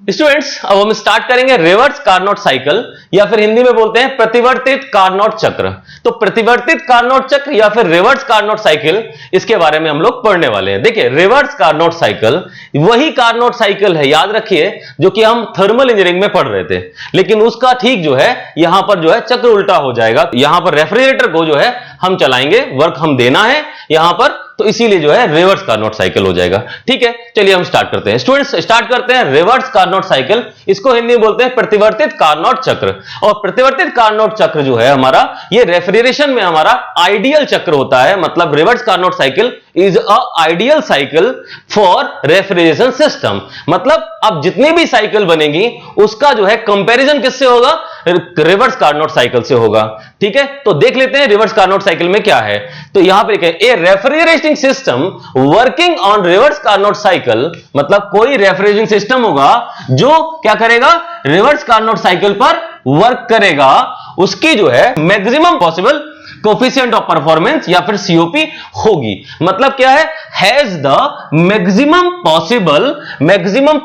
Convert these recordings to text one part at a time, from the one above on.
Students, अब हम start करेंगे रिवर्स कार्नोट साइकिल या फिर हिंदी में बोलते हैं प्रतिवर्तित कार्नोट चक्र। तो प्रतिवर्तित कार्नोट चक्र या फिर रिवर्स कार्नोट साइकिल, इसके बारे में हम लोग पढ़ने वाले हैं। देखिए, रिवर्स कार्नोट साइकिल वही कार्नोट साइकिल है, याद रखिए, जो कि हम थर्मल इंजीनियरिंग में पढ़ रहे थे, लेकिन उसका ठीक जो है यहां पर जो है चक्र उल्टा हो जाएगा। यहां पर रेफ्रिजरेटर को जो है हम चलाएंगे, वर्क हम देना है यहां पर, तो इसीलिए जो है रिवर्स कार्नोट साइकिल हो जाएगा। ठीक है, चलिए हम स्टार्ट करते हैं। स्टूडेंट्स, स्टार्ट करते हैं रिवर्स कार्नोट साइकिल। इसको हिंदी में बोलते हैं प्रतिवर्तित कार्नोट चक्र। और प्रतिवर्तित कार्नोट चक्र जो है हमारा, ये रेफ्रिजरेशन में हमारा आइडियल चक्र होता है। मतलब reverse Carnot cycle is a ideal cycle for refrigeration system. मतलब अब जितनी भी साइकिल बनेगी उसका जो है कंपैरिजन किससे होगा? रिवर्स कार्नोट साइकिल से होगा। ठीक है, तो देख लेते हैं रिवर्स कार्नोट साइकिल में क्या है। तो यहां पर a refrigerating system working on reverse Carnot cycle, मतलब कोई रेफ्रिजरेटिंग सिस्टम होगा जो क्या करेगा? रिवर्स कार्नोट साइकिल पर वर्क करेगा, उसकी जो है maximum possible coefficient of performance या फिर सीओपी होगी। मतलब क्या है? Has the maximum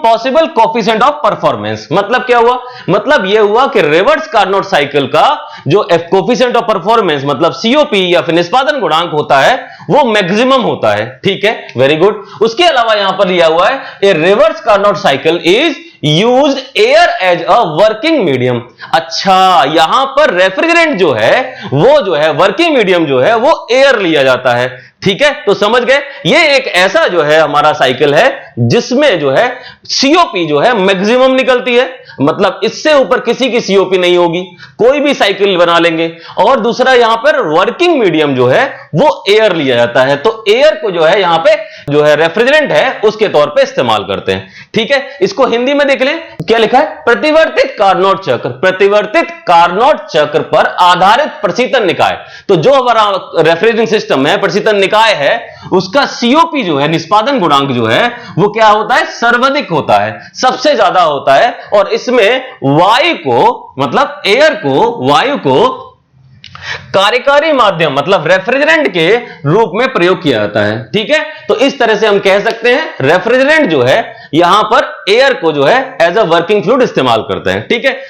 possible coefficient of performance. मतलब क्या हुआ? मतलब यह हुआ कि रिवर्स कार्नोट साइकिल का जो कोफिशिएंट ऑफ परफॉर्मेंस मतलब सीओपी या फिर निष्पादन गुणांक होता है वो मैक्सिमम होता है। ठीक है, वेरी गुड। उसके अलावा यहां पर लिया हुआ है a reverse Carnot cycle is used air as a working medium. अच्छा, यहां पर रेफ्रिजरेंट जो है वो जो है वर्किंग मीडियम जो है वो एयर लिया जाता है। ठीक है, तो समझ गए, ये एक ऐसा जो है हमारा साइकिल है जिसमें जो है सीओपी जो है मैक्सिमम निकलती है। मतलब इससे ऊपर किसी की सीओपी नहीं होगी, कोई भी साइकिल बना लेंगे। और दूसरा यहां पर वर्किंग मीडियम जो है वो एयर लिया जाता है। तो एयर को जो है यहां पे जो है रेफ्रिजरेंट है उसके तौर पे इस्तेमाल करते हैं। ठीक है, इसको हिंदी में देख लें, क्या लिखा है? प्रतिवर्तित कार्नोट चक्र। प्रतिवर्तित कार्नोट चक्र पर आधारित प्रशीतन निकाय। तो जो हमारा रेफ्रिजरेटिंग सिस्टम है, प्रशीतन निकाय है, उसका सीओपी जो है निष्पादन गुणांक जो है वो क्या होता है? सर्वाधिक होता है, सबसे ज्यादा होता है। और इसमें वायु को, मतलब एयर को, वायु को कार्यकारी माध्यम मतलब रेफ्रिजरेंट के रूप में प्रयोग किया जाता है। ठीक है, तो इस तरह से हम कह सकते हैं रेफ्रिजरेंट जो है यहां पर एयर को जो है एज अ वर्किंग फ्लूइड इस्तेमाल करते हैं। ठीक है,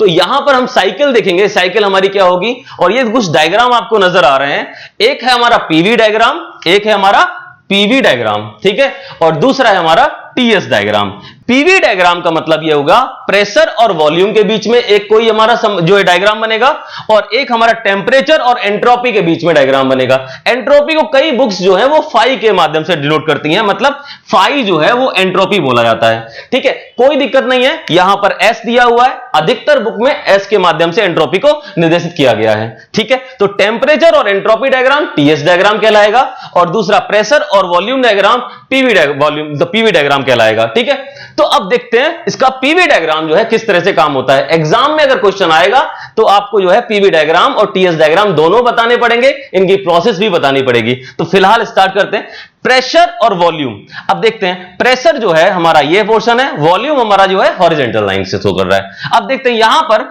तो यहां पर हम साइकिल देखेंगे, साइकिल हमारी क्या होगी, और ये कुछ डायग्राम आपको नजर आ रहे हैं। एक है हमारा पीवी डायग्राम, एक है हमारा पीवी डायग्राम, ठीक है, और दूसरा है हमारा टीएस डायग्राम। पीवी डायग्राम का मतलब यह होगा प्रेशर और वॉल्यूम के बीच में एक कोई हमारा जो है डायग्राम बनेगा, और एक हमारा टेम्परेचर और एंट्रोपी के बीच में डायग्राम बनेगा। एंट्रोपी को कई बुक्स जो है वो फाई के माध्यम से डिनोट करती हैं, मतलब फाई जो है वो एंट्रोपी बोला जाता है। ठीक है, कोई दिक्कत नहीं है, यहां पर एस दिया हुआ है, अधिकतर बुक में एस के माध्यम से एंट्रोपी को निर्देशित किया गया है। ठीक है, तो टेम्परेचर और एंट्रोपी डायग्राम टीएस डायग्राम कहलाएगा, और दूसरा प्रेशर और वॉल्यूम डायग्राम पीवी डायग्राम कहलाएगा। ठीक है, तो अब देखते हैं इसका पीवी डायग्राम जो है किस तरह से काम होता है। एग्जाम में अगर क्वेश्चन आएगा तो आपको जो है पीवी डायग्राम और टीएस डायग्राम दोनों बताने पड़ेंगे, इनकी प्रोसेस भी बतानी पड़ेगी। तो फिलहाल स्टार्ट करते हैं प्रेशर और वॉल्यूम। अब देखते हैं, प्रेशर जो है हमारा ये पोर्शन है, वॉल्यूम हमारा जो है हॉरिजॉन्टल लाइन से शो कर रहा है। अब देखते हैं यहां पर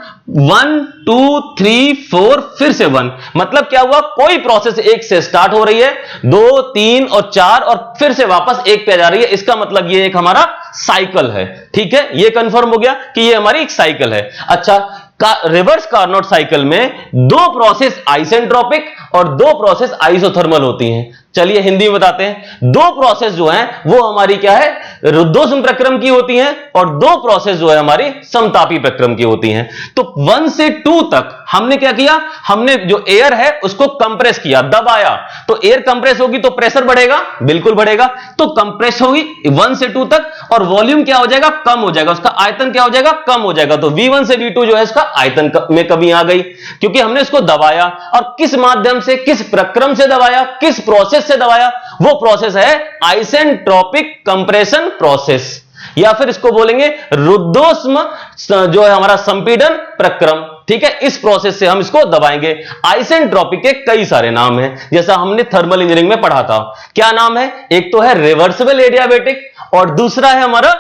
1 2 3 4 फिर से 1, मतलब क्या हुआ? कोई प्रोसेस 1 से स्टार्ट हो रही है, 2 3 और 4 और फिर से वापस 1 पे जा रही है। इसका मतलब ये एक हमारा साइकिल है। ठीक है, ये कंफर्म हो गया कि ये हमारी एक साइकिल है। अच्छा, रिवर्स कार्नोट साइकिल में 2 प्रोसेस आइसेंट्रोपिक और 2 प्रोसेस आइसोथर्मल होती हैं। चलिए हिंदी में बताते हैं। 2 प्रोसेस जो हैं वो हमारी क्या है? रुद्धोष्म प्रक्रम की होती हैं, और 2 प्रोसेस जो है हमारी समतापी प्रक्रम की होती हैं। तो 1 से 2 तक हमने क्या किया? हमने जो एयर है उसको कंप्रेस किया, दबाया। तो एयर कंप्रेस होगी तो प्रेशर बढ़ेगा, बिल्कुल बढ़ेगा। तो कंप्रेस होगी 1 से 2 तक, और वॉल्यूम क्या हो जाएगा? कम हो जाएगा, उसका आयतन क्या हो जाएगा? कम हो जाएगा। तो V1 से V2 जो है इसका आयतन में कमी आ गई, क्योंकि हमने इसको दबाया। और किस माध्यम से, किस प्रक्रम से दबाया, किस प्रोसेस से दबाया? वो प्रोसेस है आइसेंट्रोपिक कंप्रेशन प्रोसेस, या फिर इसको बोलेंगे रुद्धोष्म जो है हमारा संपीड़न प्रक्रम। ठीक है, इस प्रोसेस से हम इसको दबाएंगे। आइसेंट्रोपिक के कई सारे नाम हैं, जैसा हमने थर्मल इंजीनियरिंग में पढ़ा था। क्या नाम है? एक तो है रिवर्सिबल एडियाबैटिक, और दूसरा है हमारा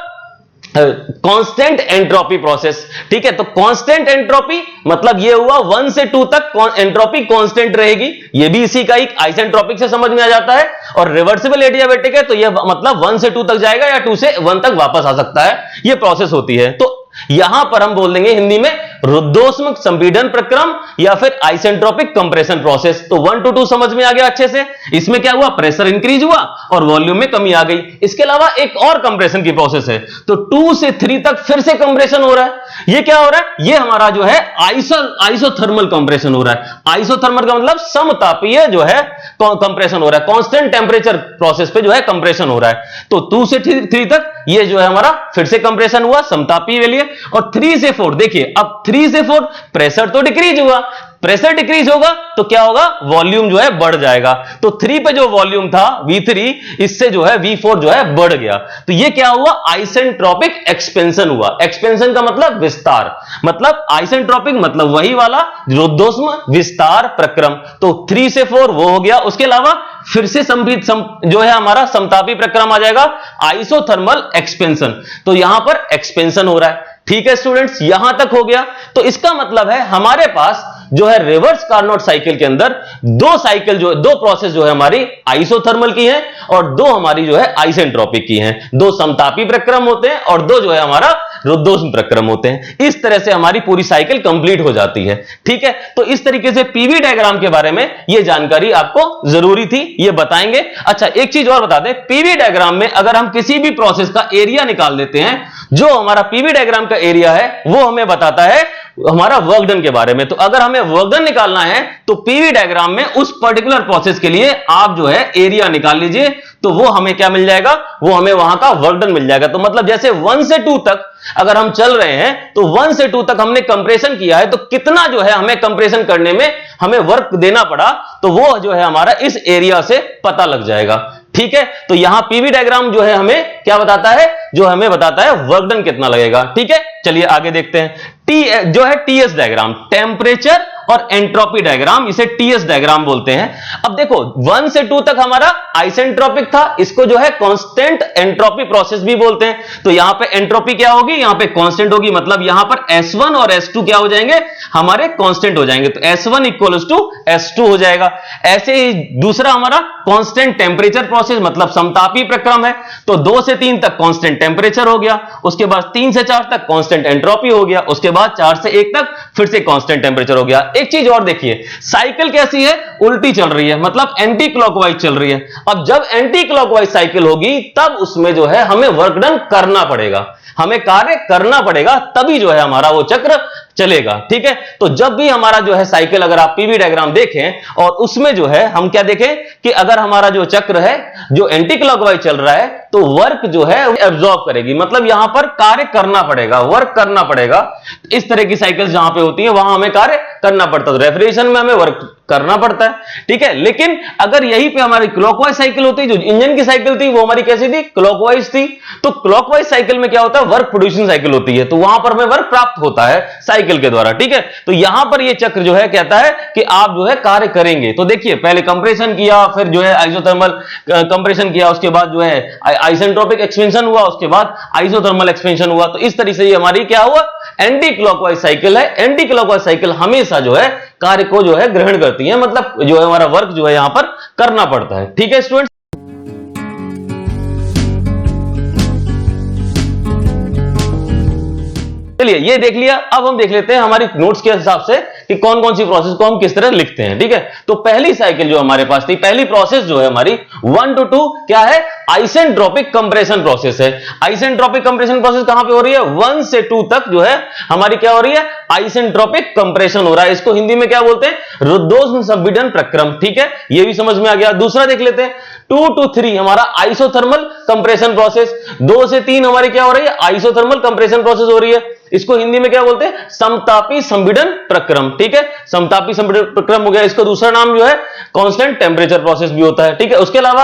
कांस्टेंट एंट्रोपी प्रोसेस। ठीक है, तो कांस्टेंट एंट्रोपी मतलब ये हुआ 1 से 2 तक एंट्रोपी कांस्टेंट रहेगी, ये भी इसी का एक आइसेंट्रोपिक से समझ में आ जाता है। और रिवर्सिबल एडियाबेटिक है तो ये मतलब 1 से 2 तक जाएगा या 2 से 1 तक वापस आ सकता है, ये प्रोसेस होती है। तो यहां पर हम बोल देंगे हिंदी में रुद्धोष्म संपीड़न प्रक्रम या फिर आइसेंट्रोपिक कंप्रेशन प्रोसेस। तो 1 to 2 समझ में आ गया अच्छे से। इसमें क्या हुआ, प्रेशर इंक्रीज हुआ और वॉल्यूम में कमी आ गई। इसके अलावा एक और कंप्रेशन की प्रोसेस है, तो 2 से 3 तक फिर से कंप्रेशन हो रहा है। ये क्या हो रहा है, ये हमारा जो है आइसोथर्मल कंप्रेशन हो रहा है। आइसोथर्मल का मतलब समतापीय जो है कंप्रेशन हो रहा है, कांस्टेंट टेंपरेचर प्रोसेस पे जो है कंप्रेशन हो रहा है। तो 2 से 3 तक ये जो है हमारा फिर से कंप्रेशन हुआ समतापीय के लिए। और 3 से 4 देखिए, अब 3 से 4 प्रेशर तो डिक्रीज हुआ, प्रेशर डिक्रीज होगा तो क्या होगा, वॉल्यूम जो है बढ़ जाएगा। तो 3 पे जो वॉल्यूम था V3, इससे जो है V4 जो है बढ़ गया। तो ये क्या हुआ, आइसेंट्रोपिक एक्सपेंशन हुआ। एक्सपेंशन का मतलब विस्तार, मतलब आइसेंट्रोपिक मतलब वही वाला रुद्धोष्म विस्तार प्रक्रम। तो 3 से 4 वो हो गया। उसके अलावा फिर से जो है हमारा समतापी प्रक्रम आ जाएगा, आइसोथर्मल एक्सपेंशन। तो यहां पर एक्सपेंशन हो रहा है। ठीक है स्टूडेंट्स, यहां तक हो गया। तो इसका मतलब है हमारे पास जो है रिवर्स कार्नोट साइकिल के अंदर दो प्रोसेस जो है हमारी आइसोथर्मल की हैं और 2 हमारी जो है आइसेंट्रोपिक की हैं। 2 समतापी प्रक्रम होते हैं और 2 जो है हमारा रुद्धोष्म प्रक्रम होते हैं। इस तरह से हमारी पूरी साइकिल कंप्लीट हो जाती है। ठीक है, तो इस तरीके से पीवी डायग्राम के बारे में यह जानकारी आपको जरूरी थी, ये बताएंगे। अच्छा, एक चीज और बता दें, पीवी डायग्राम में अगर हम किसी भी प्रोसेस का एरिया निकाल देते हैं, जो हमारा पीवी डायग्राम का एरिया है वो हमें बताता है हमारा वर्क डन के बारे में। तो अगर हमें वर्क डन निकालना है तो पीवी डायग्राम में उस पर्टिकुलर प्रोसेस के लिए आप जो है एरिया निकाल लीजिए, तो वो हमें क्या मिल जाएगा, वो हमें वहां का वर्क डन मिल जाएगा। तो मतलब जैसे 1 से 2 तक अगर हम चल रहे हैं तो 1 से 2 तक हमने कंप्रेशन किया है, तो कितना जो है हमें कंप्रेशन करने में हमें वर्क देना पड़ा, तो वो जो है हमारा इस एरिया से पता लग जाएगा। ठीक है, तो यहां पीवी डायग्राम जो है हमें क्या बताता है, जो हमें बताता है वर्क डन कितना लगेगा। ठीक है, चलिए आगे देखते हैं। जो है टीएस डायग्राम, टेम्परेचर और एंट्रोपी डायग्राम, इसे टीएस डायग्राम बोलते हैं। अब देखो 1 से 2 तक हमारा आइसेंट्रोपिक था, इसको जो है कांस्टेंट एंट्रोपी प्रोसेस भी बोलते हैं। तो यहां पे एंट्रोपी क्या होगी, यहां पे कांस्टेंट होगी, मतलब यहां पर S1 और S2 क्या हो जाएंगे, हमारे कांस्टेंट हो जाएंगे। तो S1 इक्वल्स टू S2 हो जाएगा। ऐसे ही दूसरा हमारा कांस्टेंट टेम्परेचर प्रोसेस, मतलब समतापी प्रक्रम है, तो 2 से 3 तक कांस्टेंट टेम्परेचर हो गया, उसके बाद 3 से 4 तक कांस्टेंट एंट्रोपी हो गया, उसके बाद 4 से 1 तक फिर से कांस्टेंट टेम्परेचर हो गया। एक चीज और देखिए, साइकिल कैसी है, उल्टी चल रही है, मतलब एंटी क्लॉकवाइज चल रही है। अब जब एंटी क्लॉकवाइज साइकिल होगी तब उसमें जो है हमें वर्क डन करना पड़ेगा, हमें कार्य करना पड़ेगा, तभी जो है हमारा वो चक्र चलेगा। ठीक है, तो जब भी हमारा जो है साइकिल, अगर आप पीवी डायग्राम देखें और उसमें जो है हम क्या देखें कि अगर हमारा जो चक्र है जो एंटी क्लॉकवाइज चल रहा है तो वर्क जो है एब्जॉर्ब करेगी, मतलब यहां पर कार्य करना पड़ेगा, वर्क करना पड़ेगा। इस तरह की साइकिल्स जहां पे होती है वहां हमें कार्य करना पड़ता है, तो रेफ्रिजरेशन में हमें वर्क करना पड़ता है। ठीक है, लेकिन अगर यहीं पे हमारी क्लॉकवाइज साइकिल होती, जो इंजन की साइकिल थी वो हमारी कैसी थी, क्लॉकवाइज थी। तो क्लॉकवाइज साइकिल में क्या होता है, वर्क प्रोड्यूसिंग साइकिल होती है, तो वहां पर हमें वर्क प्राप्त होता है साइकिल के द्वारा। ठीक है, तो यहां पर ये चक्र जो है कहता है कि आप जो है कार्य करेंगे। तो देखिए, पहले कंप्रेशन किया, फिर जो है आइसोथर्मल कंप्रेशन किया, उसके बाद जो है आइसेंट्रोपिक एक्सपेंशन हुआ, उसके बाद आइसोथर्मल एक्सपेंशन हुआ। तो इस तरीके से ये हमारी क्या हुआ, एंटी क्लॉकवाइज साइकिल है। एंटी क्लॉकवाइज साइकिल हमेशा जो है कार्य को जो है ग्रहण करती है, मतलब जो है हमारा वर्क जो है यहां पर करना पड़ता है। ठीक है स्टूडेंट्स, चलिए ये देख लिया। अब हम देख लेते हैं हमारी नोट्स के हिसाब से कि कौन कौन सी प्रोसेस को हम किस तरह लिखते हैं। ठीक है, तो पहली साइकिल जो हमारे पास थी, पहली प्रोसेस जो है हमारी 1 to 2 क्या है, आइसेंट्रोपिक कंप्रेशन प्रोसेस है। आइसेंट्रोपिक कंप्रेशन प्रोसेस कहां पे हो रही है, 1 से 2 तक जो है हमारी क्या हो रही है, आइसेंट्रोपिक कंप्रेशन हो रहा है। इसको हिंदी में क्या बोलते हैं, रुद्धोष्म संपीड़न प्रक्रम। ठीक है, ये भी समझ में आ गया। दूसरा देख लेते हैं, 2 to 3 हमारा आइसोथर्मल कंप्रेशन प्रोसेस। 2 से 3 हमारी क्या हो रही है, आइसोथर्मल कंप्रेशन प्रोसेस हो रही है। इसको हिंदी में क्या बोलते हैं, समतापी संपीड़न प्रक्रम। ठीक है, समतापी संपीड़न प्रक्रम हो गया। इसका दूसरा नाम जो है कांस्टेंट टेम्परेचर प्रोसेस भी होता है। ठीक है, उसके अलावा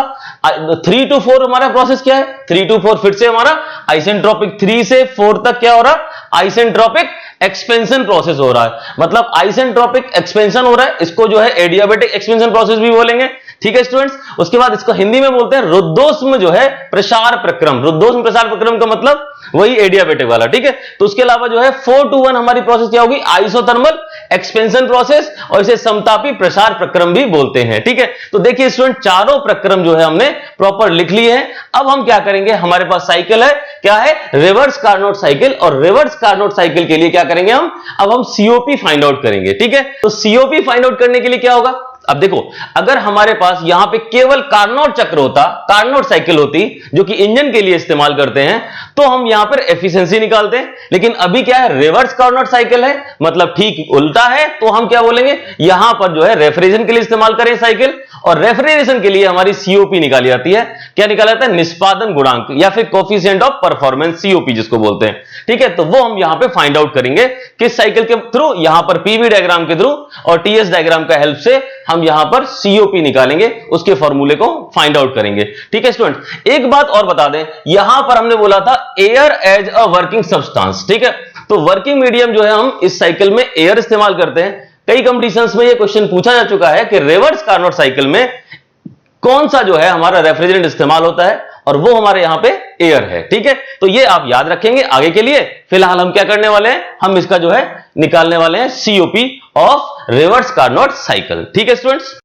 3 to 4 हमारा प्रोसेस क्या है, 3 to 4 फिर से हमारा आइसेंट्रोपिक। 3 से 4 तक क्या हो रहा है, आइसेंट्रोपिक एक्सपेंशन प्रोसेस हो रहा है, मतलब आइसेंट्रोपिक एक्सपेंशन हो रहा है। इसको जो है एडियाबेटिक एक्सपेंशन प्रोसेस भी बोलेंगे। ठीक है स्टूडेंट्स। उसके बाद इसको हिंदी में बोलते हैं रुद्धोष्म जो है प्रसार प्रक्रम। रुद्धोष्म प्रसार प्रक्रम का मतलब वही एडियाबेटिक वाला, ठीक है। तो उसके अलावा जो है 4 to 1 हमारी प्रोसेस क्या होगी, आइसोथर्मल एक्सपेंशन प्रोसेस, और इसे समतापी प्रसार प्रक्रम भी बोलते हैं, ठीक है। तो देखिए स्टूडेंट, चारों प्रक्रम जो है हमने प्रॉपर लिख लिए हैं। अब हम क्या करेंगे, हमारे पास साइकिल है, क्या है, रिवर्स कार्नोट साइकिल, और रिवर्स कार्नोट साइकिल के लिए क्या करेंगे हम, अब हम सीओपी फाइंड आउट करेंगे, ठीक है। तो सीओपी फाइंड आउट करने के लिए क्या होगा, अब देखो, अगर हमारे पास यहां पे केवल कार्नोट चक्र होता, कार्नोट साइकिल होती जो कि इंजन के लिए इस्तेमाल करते हैं, तो हम यहां पर एफिशिएंसी निकालते हैं। लेकिन अभी क्या है, रिवर्स कार्नोट साइकिल है, मतलब ठीक उल्टा है, तो हम क्या बोलेंगे, यहां पर जो है रेफ्रिजरेशन के लिए इस्तेमाल करें साइकिल, और रेफ्रिजरेशन के लिए हमारी सीओपी निकाली जाती है। क्या निकाला जाता है, निष्पादन गुणांक, या फिर कोफिशिएंट ऑफ परफॉर्मेंस, सीओपी जिसको बोलते हैं, ठीक है। तो वो हम यहां पे फाइंड आउट करेंगे किस साइकिल के थ्रू, यहां पर पीवी डायग्राम के थ्रू और टीएस डायग्राम का हेल्प से हम यहां पर सीओपी निकालेंगे, उसके फॉर्मूले को फाइंड आउट करेंगे, ठीक है स्टूडेंट। एक बात और बता दें, यहां पर हमने बोला था air as a working substance, ठीक है। तो वर्किंग मीडियम जो है हम इस साइकिल में एयर इस्तेमाल करते हैं। कई कंपटीशंस में यह क्वेश्चन पूछा जा चुका है कि रिवर्स कार्नोट साइकिल में कौन सा जो है हमारा रेफ्रिजरेंट इस्तेमाल होता है, और वो हमारे यहां पे एयर है, ठीक है। तो ये आप याद रखेंगे आगे के लिए। फिलहाल हम क्या करने वाले हैं, हम इसका जो है निकालने वाले हैं COP of reverse Carnot cycle, ठीक है स्टूडेंट्स।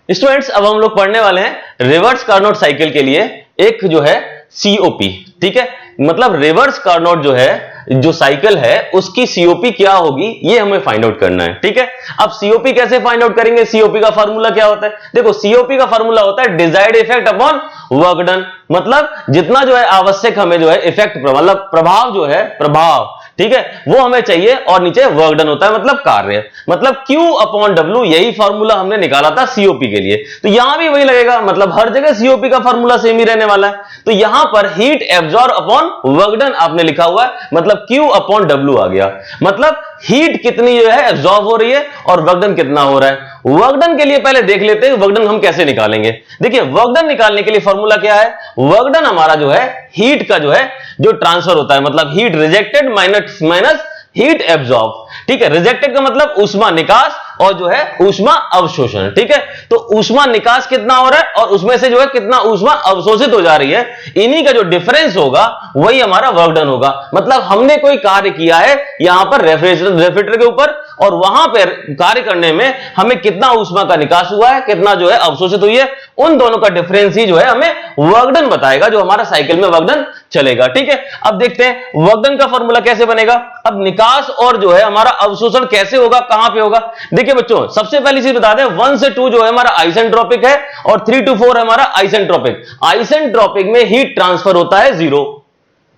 स्टूडेंट्स, अब हम लोग पढ़ने वाले हैं रिवर्स कार्नोट साइकिल के लिए एक जो है सीओपी, ठीक है। मतलब रिवर्स कार्नोट जो है, जो साइकिल है, उसकी सीओपी क्या होगी, ये हमें फाइंड आउट करना है, ठीक है। अब सीओपी कैसे फाइंड आउट करेंगे, सीओपी का फार्मूला क्या होता है, देखो सीओपी का फार्मूला होता है desired effect upon work done, मतलब जितना जो है आवश्यक हमें जो है इफेक्ट, मतलब प्रभाव जो है, प्रभाव, ठीक है, वो हमें चाहिए, और नीचे वर्क डन होता है मतलब कार्य, मतलब Q अपॉन W, यही फॉर्मूला हमने निकाला था सीओपी के लिए। तो यहां भी वही लगेगा, मतलब हर जगह सीओपी का फॉर्मूला सेम ही रहने वाला है। तो यहां पर heat absorb upon work done आपने लिखा हुआ है, मतलब Q अपॉन W आ गया, मतलब हीट कितनी जो है एब्जॉर्ब हो रही है और वर्क डन कितना हो रहा है। वर्क डन के लिए पहले देख लेते हैं वर्क डन हम कैसे निकालेंगे। देखिए, वर्क डन निकालने के लिए फॉर्मूला क्या है, वर्क डन हमारा जो है हीट का जो है जो ट्रांसफर होता है, मतलब heat rejected minus heat absorb, ठीक है। रिजेक्टेड का मतलब ऊष्मा निकास, और जो है ऊष्मा अवशोषण, ठीक है। तो ऊष्मा निकास कितना हो रहा है और उसमें से जो है कितना ऊष्मा अवशोषित हो जा रही है, इन्हीं का जो डिफरेंस होगा वही हमारा वर्क डन होगा। मतलब हमने कोई कार्य किया है यहां पर रेफ्रिजरेटर के ऊपर, और वहां पर कार्य करने में हमें कितना ऊष्मा का निकास हुआ है, कितना जो है अवशोषित हुई है, उन दोनों का डिफरेंस ही जो है हमें वर्क डन बताएगा, जो हमारा साइकिल में वर्क डन चलेगा, ठीक है। अब देखते हैं वर्क डन का फॉर्मूला कैसे बनेगा। अब निकास और जो है हमारा अवशोषण कैसे होगा, कहां पे होगा। देखिए बच्चों, सबसे पहली चीज बता दें, 1 से 2 जो है हमारा आइसेंट्रोपिक है, और 3 to 4 हमारा आइसेंट्रोपिक। आइसेंट्रोपिक में हीट ट्रांसफर होता है 0,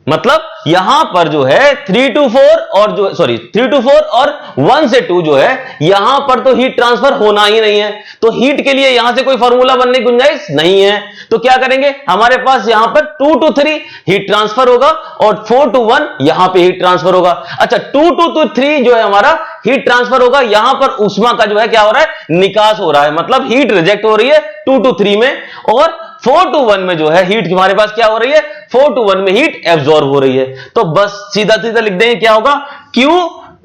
मतलब यहां पर जो है 3 to 4 और 1 से 2 जो है यहां पर तो हीट ट्रांसफर होना ही नहीं है, तो हीट के लिए यहां से कोई फॉर्मूला बनने की गुंजाइश नहीं है। तो क्या करेंगे, हमारे पास यहां पर 2 to 3 हीट ट्रांसफर होगा, और 4 to 1 यहां पे हीट ट्रांसफर होगा। अच्छा, 2 to 3 जो है हमारा हीट ट्रांसफर होगा, यहां पर ऊष्मा का जो है क्या हो रहा है, निकास हो रहा है, मतलब हीट रिजेक्ट हो रही है 2 to 3 में, और 4 to 1 में जो है हीट हमारे पास क्या हो रही है, 4 to 1 में हीट एब्जॉर्ब हो रही है। तो बस सीधा सीधा लिख देंगे, क्या होगा, Q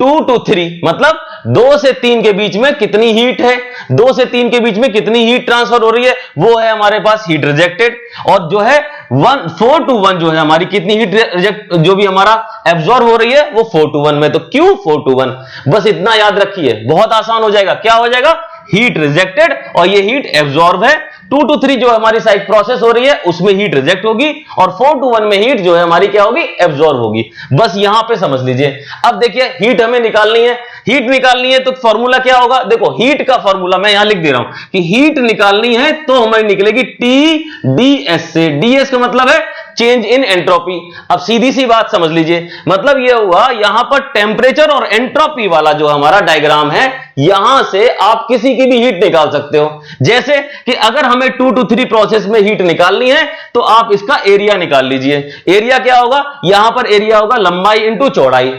2 to 3, मतलब 2 से 3 के बीच में कितनी हीट है, 2 से 3 के बीच में कितनी हीट ट्रांसफर हो रही है, वो है हमारे पास हीट रिजेक्टेड, और जो है 4 to 1 जो है हमारी कितनी हीट रिजेक्ट जो भी हमारा एब्जॉर्ब हो रही है, वो 4 to 1 में, तो Q 4 to 1। बस इतना याद रखिए, बहुत आसान हो जाएगा। क्या हो जाएगा, हीट रिजेक्टेड और ये हीट एब्जॉर्ब है। 2 to 3 जो हमारी साइड प्रोसेस हो रही है उसमें हीट रिजेक्ट होगी, और 4 to 1 में हीट जो है हमारी क्या होगी, एब्जॉर्ब होगी। बस यहां पे समझ लीजिए। अब देखिए, हीट हमें निकालनी है, हीट निकालनी है तो फॉर्मूला क्या होगा, देखो हीट का फॉर्मूला मैं यहां लिख दे रहा हूं कि हीट निकालनी है तो हमारी निकलेगी TdS से। DS का मतलब है चेंज इन एंट्रोपी। अब सीधी सी बात समझ लीजिए, मतलब यह हुआ यहां पर टेम्परेचर और एंट्रोपी वाला जो हमारा डायग्राम है, यहां से आप किसी की भी हीट निकाल सकते हो। जैसे कि अगर हमें 2 to 3 प्रोसेस में हीट निकालनी है तो आप इसका एरिया निकाल लीजिए। एरिया क्या होगा, यहां पर एरिया होगा लंबाई इंटू चौड़ाई।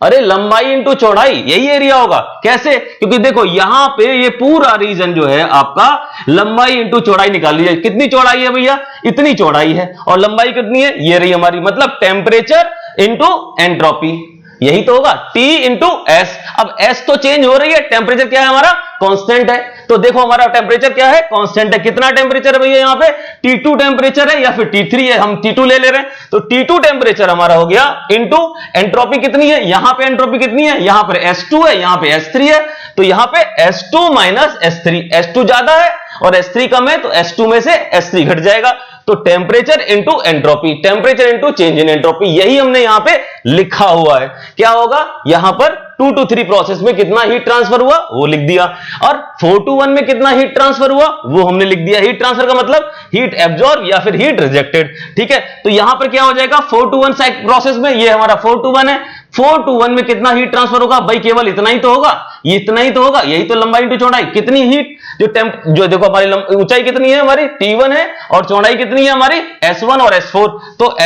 अरे लंबाई इंटू चौड़ाई, यही एरिया होगा। कैसे, क्योंकि देखो यहां पे ये पूरा रीजन जो है आपका लंबाई इंटू चौड़ाई निकाल लीजिए। कितनी चौड़ाई है भैया, इतनी चौड़ाई है, और लंबाई कितनी है, ये रही हमारी, मतलब टेम्परेचर इंटू एंट्रोपी। यही तो होगा T इंटू एस। अब एस तो चेंज हो रही है, टेम्परेचर क्या है हमारा, कांस्टेंट है। तो देखो हमारा टेम्परेचर क्या है, कांस्टेंट है। कितना टेम्परेचर है भैया यहाँ पे, T2 टेम्परेचर है या फिर T3 है, हम T2 ले रहे हैं। तो T2 टेम्परेचर हमारा हो गया इंटू एंट्रोपी कितनी है, यहां पे एंट्रोपी कितनी है, यहां पर S2 है, यहां पे S3 है। तो यहां पे S2 माइनस S3, S2 ज्यादा है और S3 कम है, तो S2 में से S3 घट जाएगा। तो temperature into entropy, temperature into change in entropy, यही हमने यहां पे लिखा हुआ है। क्या होगा यहां पर 2 to 3 प्रोसेस में कितना हीट ट्रांसफर हुआ वो लिख दिया, और 4 to 1 में कितना हीट ट्रांसफर हुआ वो हमने लिख दिया। हीट ट्रांसफर का मतलब हीट एब्जॉर्ब या फिर हीट रिजेक्टेड, ठीक है। तो यहां पर क्या हो जाएगा 4 to 1 प्रोसेस में, ये हमारा 4 to 1 है, 4 to 1 में कितना हीट ट्रांसफर होगा भाई, केवल इतना ही तो होगा, ये इतना ही तो होगा, यही तो लंबाई इंटू चौड़ाई। कितनी हीट, जो देखो हमारी ऊंचाई कितनी है हमारी T1 है, और चौड़ाई कितनी है हमारी S1 और S4। तो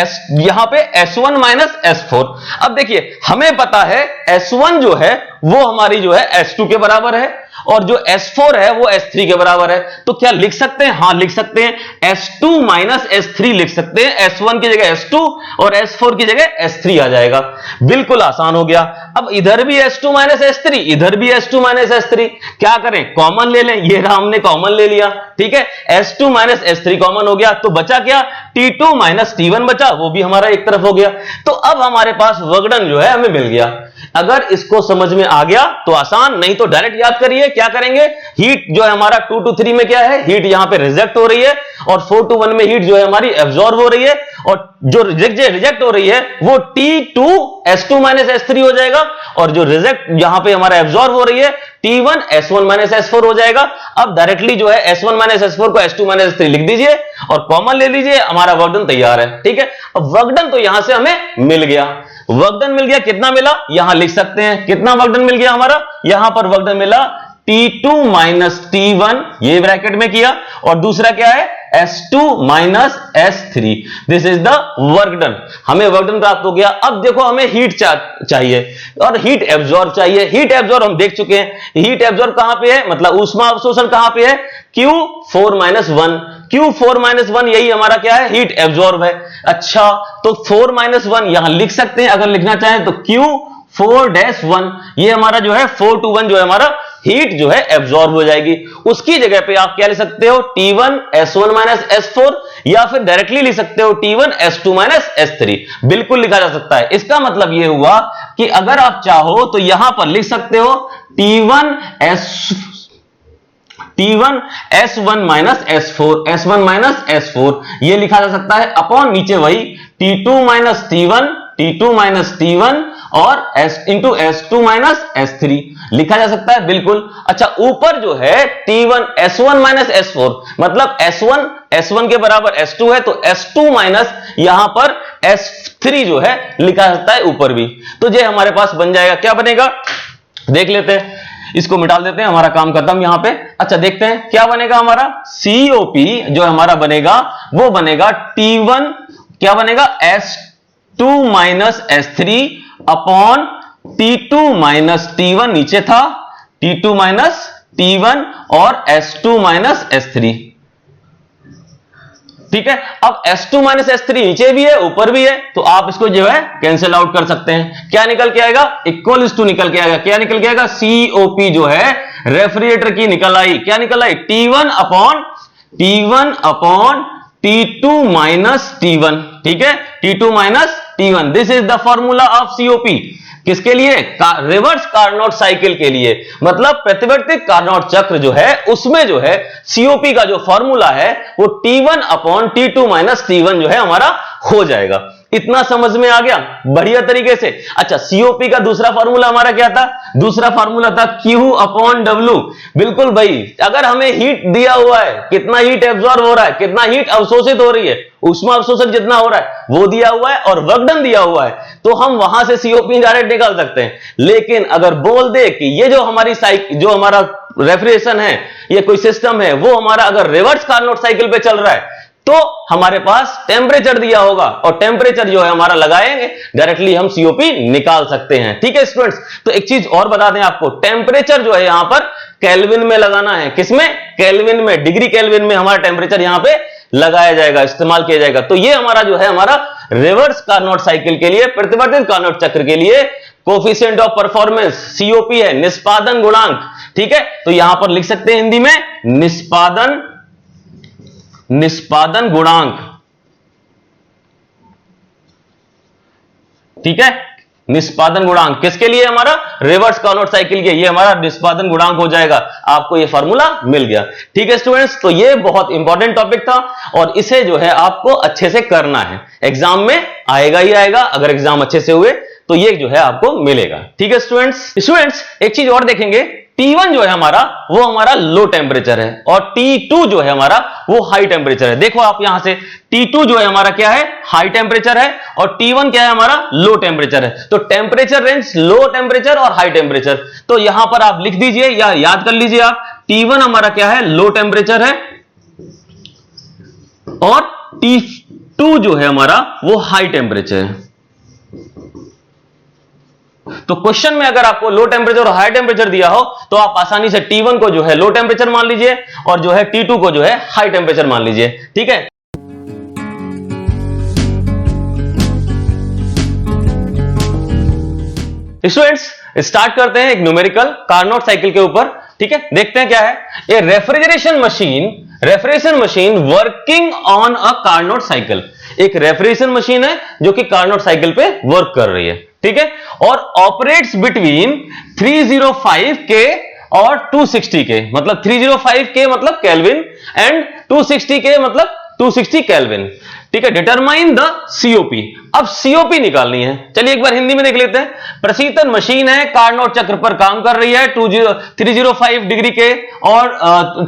यहां पे S1 माइनस S4। अब देखिए हमें पता है S1 जो है वो हमारी जो है S2 के बराबर है, और जो S4 है वो S3 के बराबर है। तो क्या लिख सकते हैं, हाँ लिख सकते हैं, S2 माइनस S3 लिख सकते हैं। S1 की जगह S2 और S4 की जगह S3 आ जाएगा, बिल्कुल आसान हो गया। अब इधर भी S2 माइनस S3, इधर भी S2 माइनस S3, क्या करें कॉमन ले लें, ये रहा हमने कॉमन ले लिया, ठीक है। S2 माइनस S3 कॉमन हो गया, तो बचा क्या, T2 माइनस T1 बचा, वो भी हमारा एक तरफ हो गया। तो अब हमारे पास वर्क डन जो है हमें मिल गया। अगर इसको समझ में आ गया तो आसान, नहीं तो डायरेक्ट याद करिए। क्या करेंगे, हीट जो है हमारा 2 to 3 में क्या है, हीट यहां पे रिजेक्ट हो रही है, और 4 to 1 में हीट जो है हमारी एब्जॉर्ब हो रही है, और जो रिजेक्ट हो रही है वो T2 S2 माइनस S3 हो जाएगा, और जो रिजेक्ट यहां पे हमारा एब्जॉर्ब हो रही है T1 S1 माइनस S4 हो जाएगा। अब डायरेक्टली जो है S1 माइनस S4 को S2 माइनस S3 लिख दीजिए और कॉमन ले लीजिए, हमारा वर्क डन तैयार है, ठीक है। अब वर्क डन तो यहां से हमें मिल गया, वर्क डन मिल गया, कितना मिला यहां लिख सकते हैं, कितना वर्क डन मिल गया हमारा, यहां पर वर्क डन मिला T2 माइनस T1, ये ब्रैकेट में किया, और दूसरा क्या है S2 minus S3, this is the work done. हमें वर्क डन प्राप्त हो गया। अब देखो हमें हीट चाहिए और हीट एब्जॉर्ब चाहिए। हीट एब्जॉर्ब हम देख चुके हैं, हीट एब्जॉर्ब कहां पे है, मतलब ऊष्मा अवशोषण कहां पे है, Q4 माइनस 1, Q4 माइनस 1 यही हमारा क्या है, हीट एब्जॉर्ब है। अच्छा तो 4 माइनस 1 यहां लिख सकते हैं, अगर लिखना चाहें तो Q4-1, ये हमारा जो है 4 to 1 जो है हमारा हीट जो है एब्जॉर्ब हो जाएगी। उसकी जगह पे आप क्या लिख सकते हो, T1 S1 माइनस S4, या फिर डायरेक्टली लिख सकते हो T1 S2 माइनस S3, बिल्कुल लिखा जा सकता है। इसका मतलब ये हुआ कि अगर आप चाहो तो यहां पर लिख सकते हो T1 S1 minus S4, S1 minus S4 ये लिखा जा सकता है, अपॉन नीचे वही T2 माइनस T1 और इंटू S2 माइनस S3 लिखा जा सकता है, बिल्कुल। अच्छा ऊपर जो है T1 S1 माइनस S4, मतलब S1 के बराबर S2 है, तो S2 माइनस यहां पर S3 जो है लिखा जा सकता है ऊपर भी। तो ये हमारे पास बन जाएगा, क्या बनेगा देख लेते हैं, इसको मिटा देते हैं, हमारा काम खत्म यहां पे। अच्छा देखते हैं क्या बनेगा हमारा, COP जो हमारा बनेगा वो बनेगा T1, क्या बनेगा S2 minus S3 upon T2 minus T1, नीचे था T2 माइनस T1 और S2 माइनस S3, ठीक है। अब S2 माइनस S3 नीचे भी है ऊपर भी है, तो आप इसको जो है कैंसिल आउट कर सकते हैं। क्या निकल के आएगा, इक्वल टू निकल के आएगा, क्या निकल के आएगा, COP जो है रेफ्रिजरेटर की निकल आई, क्या निकल आई, T1 upon T2 minus T1, ठीक है, T2 minus T1, this is the formula of COP। किसके लिए, रिवर्स कार्नोट साइकिल के लिए, मतलब प्रतिवर्ती कार्नोट चक्र जो है उसमें जो है COP का जो फॉर्मूला है वो T1 upon T2 minus T1 जो है हमारा हो जाएगा। इतना समझ में आ गया बढ़िया तरीके से। अच्छा COP का दूसरा फॉर्मूला हमारा क्या था, दूसरा फॉर्मूला था Q अपॉन W। बिल्कुल भाई, अगर हमें हीट दिया हुआ है, कितना हीट एब्जॉर्ब हो रहा है, कितना हीट अवशोषित हो रही है, ऊष्मा अवशोषण जितना हो रहा है वो दिया हुआ है, और वर्क डन दिया हुआ है, तो हम वहां से COP डायरेक्ट निकाल सकते हैं। लेकिन अगर बोल दे कि ये जो हमारी जो हमारा रेफ्रिजरेशन है, ये कोई सिस्टम है, वो हमारा अगर रिवर्स कार्नोट साइकिल पे चल रहा है, तो हमारे पास टेम्परेचर दिया होगा, और टेम्परेचर जो है हमारा लगाएंगे डायरेक्टली हम COP निकाल सकते हैं, ठीक है स्टूडेंट्स। तो एक चीज और बता दें आपको, टेम्परेचर जो है यहां पर केल्विन में लगाना है, किसमें, केल्विन में, डिग्री केल्विन में हमारा टेम्परेचर यहां पे लगाया जाएगा, इस्तेमाल किया जाएगा। तो ये हमारा जो है हमारा रिवर्स कार्नोट साइकिल के लिए, प्रतिवर्तित कार्नोट चक्र के लिए कोफिशिएंट ऑफ परफॉर्मेंस, सीओपी है निष्पादन गुणांक, ठीक है। तो यहां पर लिख सकते हैं हिंदी में निष्पादन गुणांक, ठीक है। निष्पादन गुणांक किसके लिए? हमारा रिवर्स कार्नोट साइकिल के, ये हमारा निष्पादन गुणांक हो जाएगा। आपको ये फार्मूला मिल गया, ठीक है स्टूडेंट्स। तो ये बहुत इंपॉर्टेंट टॉपिक था और इसे जो है आपको अच्छे से करना है, एग्जाम में आएगा ही आएगा। अगर एग्जाम अच्छे से हुए तो ये जो है आपको मिलेगा, ठीक है स्टूडेंट्स। एक चीज और देखेंगे, T1 जो है हमारा वो हमारा लो टेम्परेचर है और T2 जो है हमारा वो हाई टेम्परेचर है। देखो आप यहां से T2 जो है हमारा क्या है? हाई टेम्परेचर है और T1 क्या है? हमारा लो टेम्परेचर है। तो टेम्परेचर रेंज लो टेम्परेचर और हाई टेम्परेचर, तो यहां पर आप लिख दीजिए या याद कर लीजिए आप, T1 हमारा क्या है? लो टेम्परेचर है और T2 जो है हमारा वो हाई टेम्परेचर है। तो क्वेश्चन में अगर आपको लो टेम्परेचर और हाई टेम्परेचर दिया हो तो आप आसानी से T1 को जो है लो टेम्परेचर मान लीजिए और जो है T2 को जो है हाई टेम्परेचर मान लीजिए, ठीक है। स्टूडेंट्स स्टार्ट करते हैं एक न्यूमेरिकल कार्नोट साइकिल के ऊपर, ठीक है। देखते हैं क्या है। A refrigeration machine working on a Carnot cycle, एक रेफ्रिजरेशन मशीन है जो कि कार्नोट साइकिल पे वर्क कर रही है, ठीक है। और ऑपरेट्स बिटवीन 305 के और 260 के, मतलब 305 के मतलब केल्विन एंड 260 के मतलब 260 केल्विन, ठीक है। डिटरमाइन द सीओपी, अब सीओपी निकालनी है। चलिए एक बार हिंदी में देख लेते हैं। प्रशीतन मशीन है, कार्नोट चक्र पर काम कर रही है, 305 डिग्री के और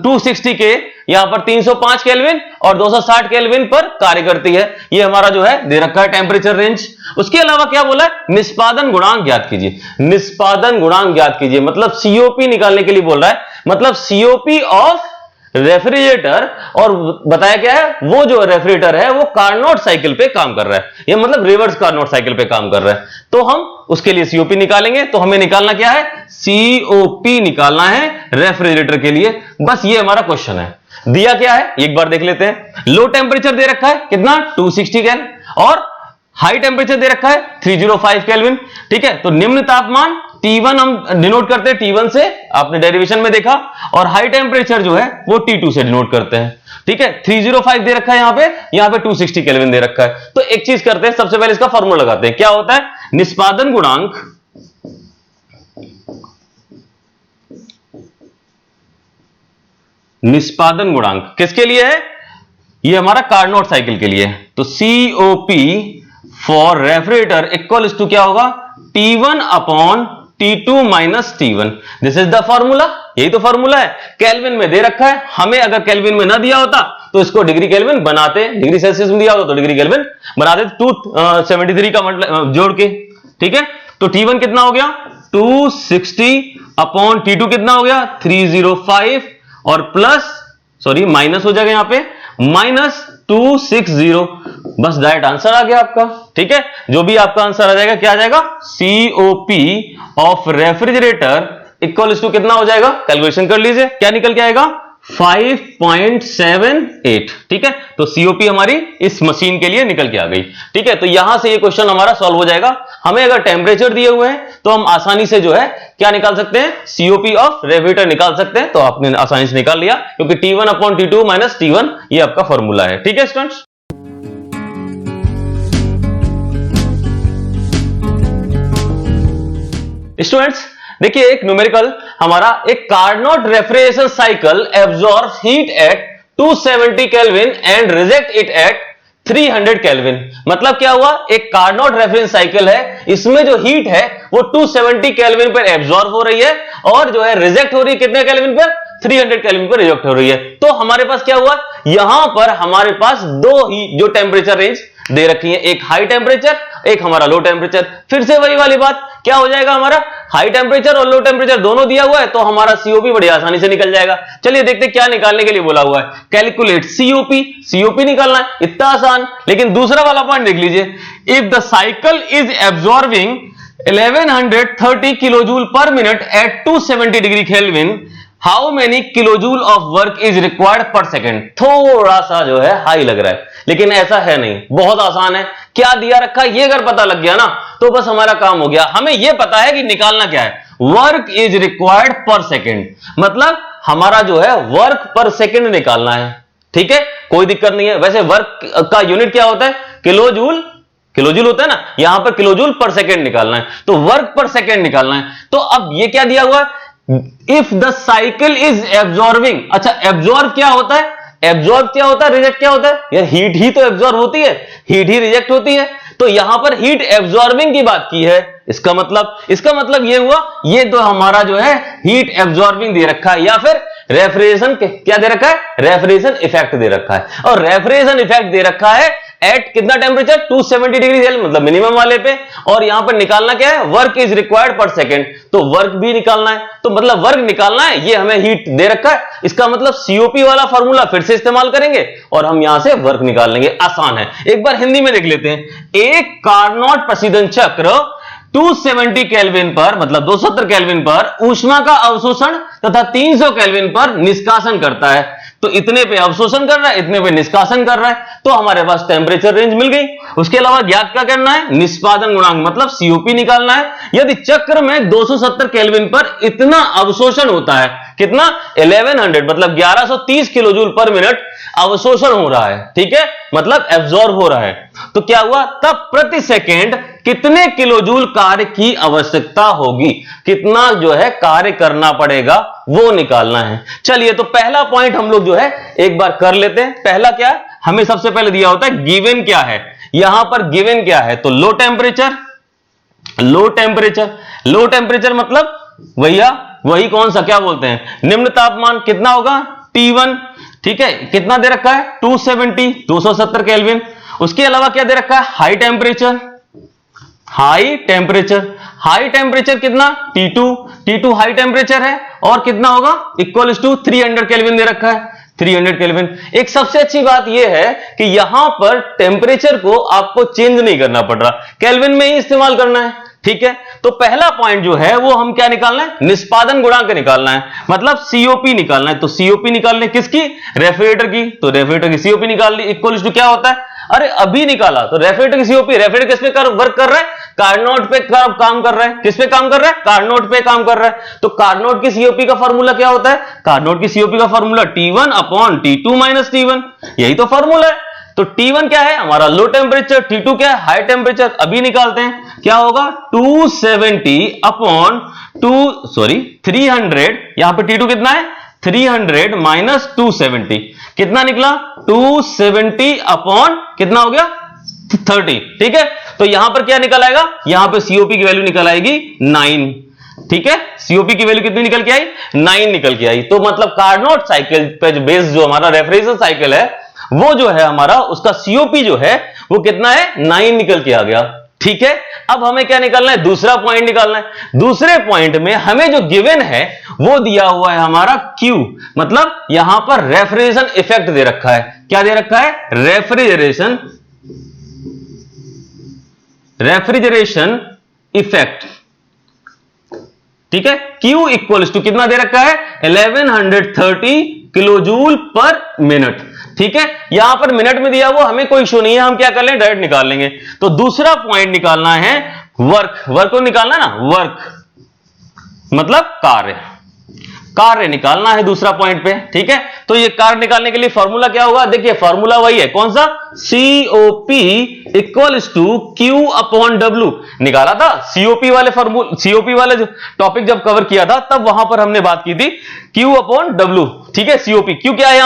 260 के, यहां पर 305 केल्विन और 260 केल्विन पर कार्य करती है। ये हमारा जो है दे रखा है टेम्परेचर रेंज। उसके अलावा क्या बोला है? निष्पादन गुणांक ज्ञात कीजिए। निष्पादन गुणांक ज्ञात कीजिए मतलब सीओपी निकालने के लिए बोल रहा है, मतलब सीओपी ऑफ रेफ्रिजरेटर। और बताया क्या है? वो जो रेफ्रिजरेटर है वो कार्नोट साइकिल पे काम कर रहा है, ये मतलब रिवर्स कार्नोट साइकिल पे काम कर रहा है। तो हम उसके लिए सीओपी निकालेंगे। तो हमें निकालना क्या है? सीओपी निकालना है रेफ्रिजरेटर के लिए। बस ये हमारा क्वेश्चन है। दिया क्या है एक बार देख लेते हैं। लो टेम्परेचर दे रखा है कितना? 260 केल्विन और हाई टेम्परेचर दे रखा है 305 केल्विन, ठीक है। तो निम्न तापमान T1 हम डिनोट करते हैं T1 से, आपने डेरिवेशन में देखा, और हाई टेम्परेचर जो है वो T2 से डिनोट करते हैं, ठीक है। 305 दे रखा है यहां पे 260 केल्विन दे रखा है। तो एक चीज करते हैं, सबसे पहले इसका फॉर्मूला लगाते हैं। क्या होता है? निष्पादन गुणांक, निष्पादन गुणांक किसके लिए है? ये हमारा कार्नोट साइकिल के लिए है। तो COP for refrigerator equal to क्या होगा? T1 upon T2 minus T1। This is the formula, यही तो फॉर्मूला है। केल्विन में दे रखा है, हमें अगर केल्विन में ना दिया होता तो इसको डिग्री केल्विन बनाते, डिग्री सेल्सियस में दिया होता तो डिग्री केल्विन बनाते 273 का मतलब जोड़ के, ठीक है। तो T1 कितना हो गया? 260 अपॉन T2 कितना हो गया? 305 और प्लस माइनस हो जाएगा यहां पे -260। बस डायरेक्ट आंसर आ गया आपका, ठीक है। जो भी आपका आंसर आ जाएगा क्या आ जाएगा? COP of refrigerator equal to कितना हो जाएगा? कैलकुलेशन कर लीजिए, क्या निकल के आएगा? 5.78, ठीक है। तो COP हमारी इस मशीन के लिए निकल के आ गई, ठीक है। तो यहां से ये क्वेश्चन हमारा सॉल्व हो जाएगा। हमें अगर टेम्परेचर दिए हुए हैं तो हम आसानी से जो है क्या निकाल सकते हैं? COP ऑफ रेफ्रिजरेटर निकाल सकते हैं। तो आपने आसानी से निकाल लिया क्योंकि T1 upon T2 minus T1 ये आपका फॉर्मूला है, ठीक है स्टूडेंट्स। स्टूडेंट्स देखिए एक न्यूमेरिकल हमारा, एक Carnot refrigeration cycle absorbs heat at 270 kelvin and reject it at 300 kelvin. मतलब क्या हुआ? एक कार्नोट रेफ्रिजरेशन साइकिल है, इसमें जो हीट है वो 270 केल्विन पर एब्जॉर्ब हो रही है और जो है रिजेक्ट हो रही है कितने केल्विन पर? 300 केल्विन पर रिजेक्ट हो रही है। तो हमारे पास क्या हुआ? यहां पर हमारे पास दो ही जो टेम्परेचर रेंज दे रखी है, एक हाई टेम्परेचर, एक हमारा लो टेम्परेचर। फिर से वही वाली बात, क्या हो जाएगा हमारा? हाई टेम्परेचर और लो टेम्परेचर दोनों दिया हुआ है तो हमारा COP बड़ी आसानी से निकल जाएगा। चलिए देखते क्या निकालने के लिए बोला हुआ है। कैलकुलेट COP निकालना है, इतना आसान। लेकिन दूसरा वाला पॉइंट देख लीजिए, if the cycle is absorbing 1130 kilojoule per minute at 270 degree kelvin, how many kilojoule of work is required per second. थोड़ा सा जो है हाई लग रहा है, लेकिन ऐसा है नहीं, बहुत आसान है। क्या दिया रखा है ये अगर पता लग गया ना तो बस हमारा काम हो गया। हमें यह पता है कि निकालना क्या है, work is required per second, मतलब हमारा जो है वर्क पर सेकेंड निकालना है। ठीक है, कोई दिक्कत नहीं है। वैसे वर्क का यूनिट क्या होता है, किलोजूल, किलोजूल होता है ना, यहां पर किलोजूल पर सेकेंड निकालना है, तो वर्क पर सेकेंड निकालना है। तो अब ये क्या दिया हुआ है, if the cycle is absorbing. अच्छा, एब्जॉर्ब क्या होता है, एब्जॉर्ब क्या होता है, रिजेक्ट क्या होता है यार, हीट ही तो एब्जॉर्ब होती है, हीट ही रिजेक्ट होती है। तो यहां पर हीट एब्जॉर्बिंग की बात की है, इसका मतलब ये हुआ, ये तो हमारा जो है हीट एब्जॉर्बिंग दे रखा है, या फिर रेफ्रिजरेशन क्या दे रखा है, रेफ्रिजरेशन इफेक्ट दे रखा है। और रेफ्रिजरेशन इफेक्ट दे रखा है एट कितना टेम्परेचर, 270 डिग्री सेल्सियस, मतलब मिनिमम वाले पे। और यहां पर निकालना क्या है, work is required per second, तो वर्क भी निकालना है। तो मतलब वर्क निकालना है, ये हमें हीट दे रखा है, इसका मतलब सीओपी वाला फॉर्मूला फिर से इस्तेमाल करेंगे और हम यहां से वर्क निकाल लेंगे। आसान है, एक बार हिंदी में देख लेते हैं। एक कार्नोट प्रशीतन चक्र 270 केल्विन पर, मतलब 270 केल्विन पर ऊष्मा का अवशोषण तथा 300 केल्विन पर निष्कासन करता है। तो इतने पे अवशोषण कर रहा है, इतने पे निष्कासन कर रहा है, तो हमारे पास टेम्परेचर रेंज मिल गई। उसके अलावा ज्ञात क्या करना है, निष्पादन गुणांक, मतलब सीओपी निकालना है। यदि चक्र में 270 केल्विन पर इतना अवशोषण होता है, कितना, 1100, मतलब 1130 किलोजूल पर मिनट अवशोषण हो रहा है। ठीक है, मतलब एब्जॉर्ब हो रहा है, तो क्या हुआ, तब प्रति सेकेंड कितने किलोजूल कार्य की आवश्यकता होगी, कितना जो है कार्य करना पड़ेगा, वो निकालना है। चलिए, तो पहला पॉइंट हम लोग जो है एक बार कर लेते हैं। पहला क्या है, हमें सबसे पहले दिया होता है गिवन क्या है, यहां पर गिवन क्या है, तो low temperature, low temperature, low temperature मतलब भैया वही कौन सा, क्या बोलते हैं, निम्न तापमान, कितना होगा, T1। ठीक है, कितना दे रखा है, 270 केल्विन। उसके अलावा क्या दे रखा है, high temperature, high temperature, high temperature कितना, T2 हाई टेम्परेचर है, और कितना होगा, इक्वल्स टू 300 केल्विन दे रखा है, 300 केल्विन। एक सबसे अच्छी बात यह है कि यहां पर टेम्परेचर को आपको चेंज नहीं करना पड़ रहा, केल्विन में ही इस्तेमाल करना है। ठीक है, तो पहला पॉइंट जो है वो हम क्या निकालना है, निष्पादन गुणांक निकालना है, मतलब सीओपी निकालना है। तो सीओपी निकालने किसकी, रेफ्रिजरेटर की, तो रेफ्रिजरेटर की सीओपी निकाल ली, इक्वल टू क्या होता है, अरे अभी निकाला, तो रेफ्रिजरेटर की सीओपी, रेफ्रिजरेटर किस पे वर्क कर रहा है, कार्नोट पे काम कर रहा है, किस पे काम कर रहा है, कार्नोट पे काम कर रहा है। तो कार्नोट की सीओपी का फॉर्मूला क्या होता है, कार्नोट की सीओपी का formula T1 upon T2 minus T1, यही तो फॉर्मूला है। तो T1 क्या है हमारा लो टेम्परेचर, T2 क्या है हाई टेम्परेचर, अभी निकालते हैं, क्या होगा 270 अपॉन 300, यहां पे T2 कितना है 300 माइनस 270, कितना निकला 270 अपॉन कितना हो गया 30। ठीक है, तो यहां पर क्या निकल आएगा, यहां पे सीओपी की वैल्यू निकल आएगी 9। ठीक है, सीओपी की वैल्यू कितनी निकल के आई, 9 निकल के आई। तो मतलब कार्नोट साइकिल पे बेस्ड जो हमारा रेफ्रिजरेशन साइकिल है वो जो है हमारा, उसका सीओपी जो है वो कितना है 9 निकल के आ गया। ठीक है, अब हमें क्या निकालना है, दूसरा पॉइंट निकालना है। दूसरे पॉइंट में हमें जो गिवन है वो दिया हुआ है हमारा Q, मतलब यहां पर रेफ्रिजरेशन इफेक्ट दे रखा है। क्या दे रखा है, रेफ्रिजरेशन इफेक्ट। ठीक है, Q इक्वल्स टू कितना दे रखा है 1130 किलोजूल पर मिनट। ठीक है, यहां पर मिनट में दिया हुआ, हमें कोई इशू नहीं है, हम क्या कर लें डायरेक्ट निकाल लेंगे। तो दूसरा पॉइंट निकालना है वर्क को निकालना ना, वर्क मतलब कार्य निकालना है दूसरा पॉइंट पे। ठीक है, तो ये कार्य निकालने के लिए फॉर्मूला क्या होगा, देखिए फॉर्मूला वही है, कौन सा, COP equals to Q upon W। निकाला था सीओपी वाले जो टॉपिक जब कवर किया था तब वहां पर हमने बात की थी Q अपॉन W। ठीक है, सीओपी, Q क्या है